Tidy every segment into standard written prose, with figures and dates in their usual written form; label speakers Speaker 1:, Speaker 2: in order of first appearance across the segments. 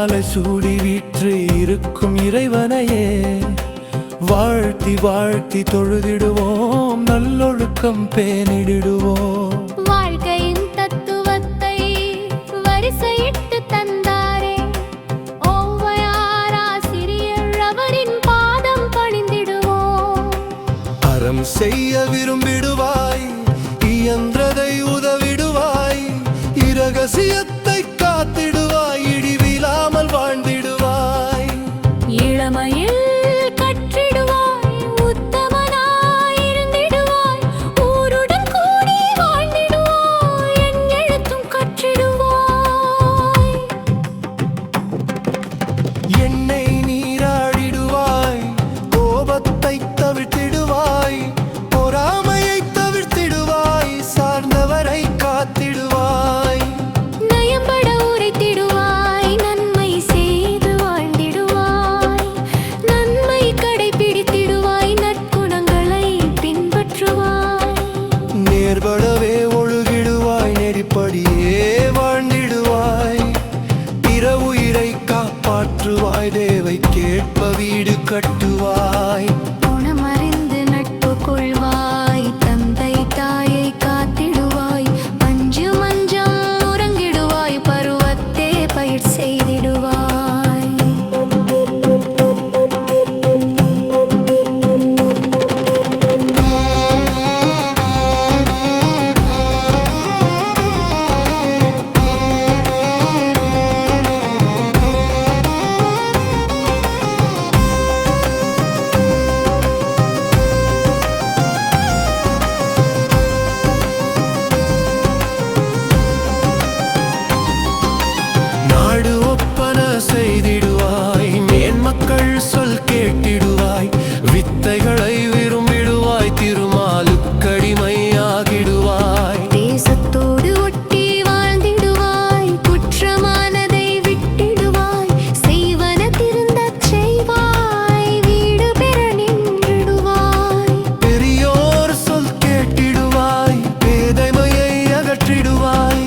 Speaker 1: மாலை சூடி வீற்று இருக்கும் இறைவனையே வாழ்த்தி வாழ்த்தி தொழுதிடுவோம், நல்லொழுக்கம் பேணிடுவோம்.
Speaker 2: வாழ்க்கையின் தத்துவத்தை வரிசையிட்டு தந்தாரே ஓவையாராசிரியர், அவரின் பாதம் பணிந்திடுவோம்.
Speaker 1: அறம் செய்ய விரும்பிடுவாய், இயன்றதை உதவிடுவாய், இரகசியத்தை காத்திடுவாய், இடிவிலாமல் வாழ்ந்திடுவாய்.
Speaker 2: இளமையில் கற்றிடுவாய், உத்தமனாய் இருந்திடுவாய், ஊருடன் கூடி வாழ்ந்திடுவாய், என் எழுத்தும் கற்றிடுவாய்.
Speaker 1: எண்ணெய் நீராடிடுவாய், கோபத்தை தவிர்த்திடுவாய், பொறாமையை தவிர்த்திடுவாய், சார்ந்தவரை காத்திடுவாய்.
Speaker 2: நயம்பட உரைத்திடுவாய், நன்மை செய்து வாழ்ந்திடுவாய், நன்மை கடைபிடித்திடுவாய், நற்குணங்களை பின்பற்றுவாய்.
Speaker 1: நேர்படவே ஒழுகிடுவாய், நெறிப்படியே வாழ்ந்திடுவாய், பிற உயிரை காப்பாற்றுவாய், தேவை கேட்ப வீடு கட்டுவாய்.
Speaker 2: குணமறிந்து நட்பு கொள்வாய், தந்தை தாயை காத்திடுவாய், அஞ்சு மஞ்சம் உறங்கிடுவாய், பருவத்தே பயிர் செய்திடுவாய்.
Speaker 1: நாடு ஒப்பன செய்திடுவாய், மேன்மக்கள் சொல் கேட்டிடுவாய், வித்தைகளை விரும்பிடுவாய், திருமாலுக்கடிமையாகிடுவாய்.
Speaker 2: தேசத்தோடு ஒட்டி வாழ்ந்திடுவாய், குற்றமானதை விட்டிடுவாய், செய்வன திருந்தச் செய்வாய், வீடு பெற நின்றிடுவாய்.
Speaker 1: பெரியோர் சொல் கேட்டிடுவாய், பேதைமையை அகற்றிடுவாய்,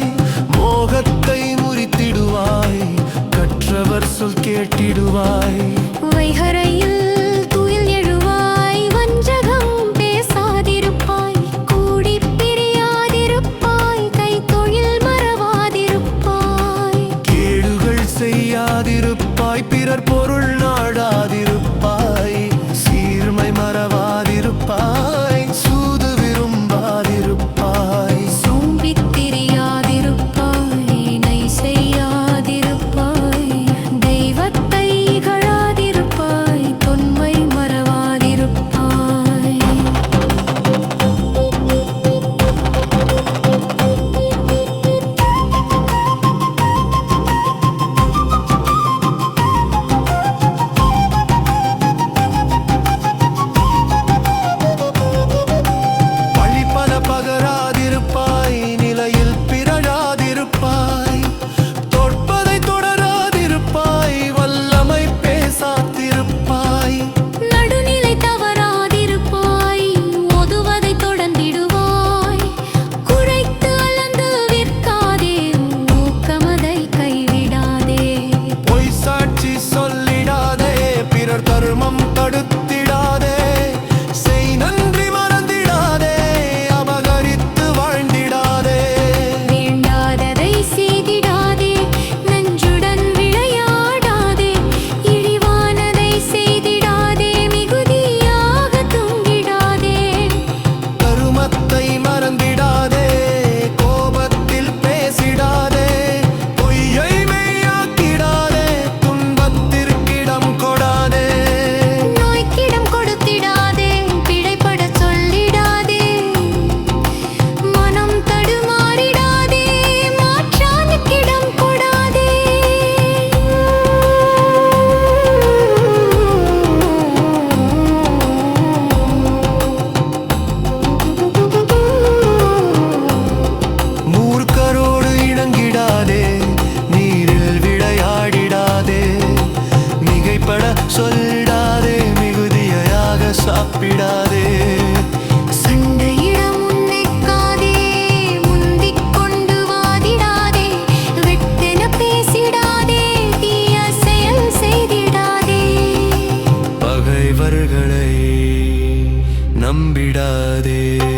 Speaker 1: மோகத்தை முறித்திடுவாய், கற்றவர் சொல் கேட்டிடுவாய்.
Speaker 2: வைகரையில் துயில் எழுவாய், வஞ்சகம் பேசாதிருப்பாய், கூடிப் பிரியாதிருப்பாய், கைத்தொழில் மறவாதிருப்பாய்.
Speaker 1: கேடுகள் செய்யாதிருப்பாய், பிறர் பொருள் நாடாதிருப்பாய், சீர்மை மறவாதிருப்பாய், சூது விரும்பாதிருப்பாய்.
Speaker 2: சோம்பித் திரியாதிருப்பாய், நை செய்யாதிருப்பாய், தெய்வத்தை இகழாதிருப்பாய், தொன்மை மறவாதிருப்பாய்.
Speaker 1: பழிப்பல பகராதிருப்பாய், நிலையில் பிறழாதிருப்பாய், தொற்பதை தொடராதிருப்பாய், வல்லமை பேசாதிருப்பாய்.
Speaker 2: நடுநிலை தவறாதிருப்பாய், ஒதுவதை தொடர்ந்திடுவாய், குழைத்து அளந்து விற்காதே, ஊக்கமதை கைவிடாதே.
Speaker 1: பொய் சாட்சி சொல்லிடாதே, பிறர் தர்மம் தடுத்திடாதே, செய் நன்றி மறந்திடாதே, அபகரித்து வாழ்ந்திடாதே.
Speaker 2: வேண்டாததை செய்திடாதே, நஞ்சுடன் விளையாடாதே, இழிவானதை செய்திடாதே, மிகுதியாக தூங்கிடாதே.
Speaker 1: கருமத்தை மறந்திடாதே, கோபத்தில் பேசிடாதே, பொய்யை மெய்யாக்கிடாதே, துன்பத்திற்கிடம் கொடாதே.
Speaker 2: நோய்க்கிடம் கொடுத்திடாதே, பிழைபடச் சொல்லிடாதே, மனம் தடுமாறிடாதே, மாற்றானுக்கிடம் கொடாதே.
Speaker 1: மூர்க்கரோடு இணங்கிடாதே, நீரில் விளையாடிடாதே, மிகைப்பட சொல்லிடாதே, மிகுதியாக சாப்பிடாதே.
Speaker 2: சண்டையிடம் உன்னைக்காதே, முந்திக் கொண்டு வாதிடாதே, வெட்டென பேசிடாதே, தீய
Speaker 1: அவர்களை நம்பிடாதே.